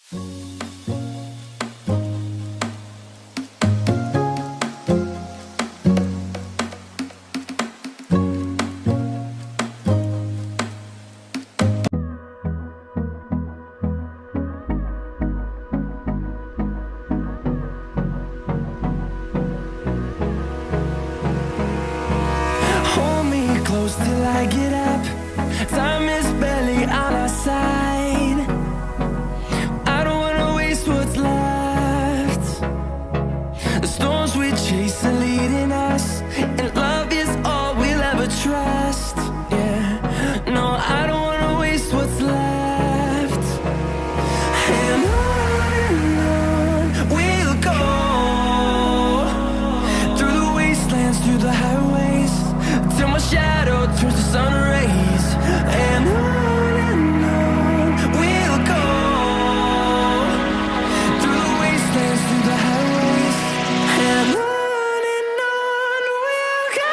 Till I get up, time is barely on our side. I don't wanna waste what's left. The storms we chase are leading us, and love is all we'll ever trust. Yeah, no, I don't wanna waste what's left. And on we'll go, through the wastelands, through the highways, till my shadow turns to sun rays. And on we'll go, through the wastelands, through the highways. And on we'll go.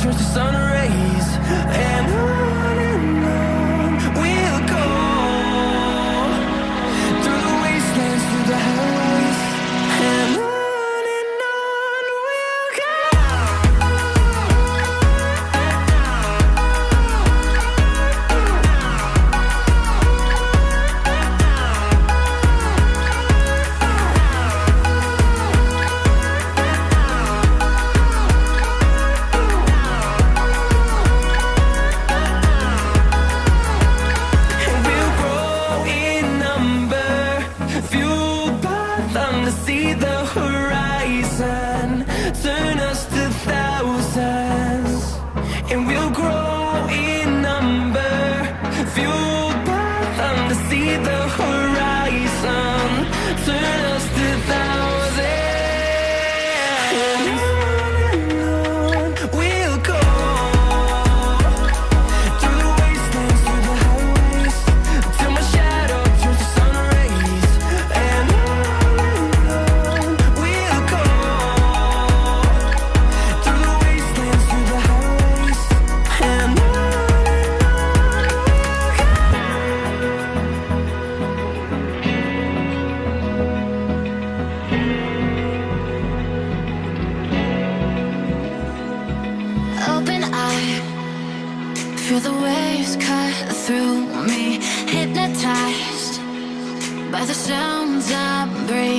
Turns to sun rays. And on we'll go, through the wastelands, through the highways. And on we'll go. See the horizon, turn us to thousands, and we'll grow in number, fueled by them to see the horizon, turn us to thousands. And on we'll go, through the wastelands, through the highways, till my shadow turns to sun rays. And feel the waves cut through me, hypnotized by the sounds I'm breathing.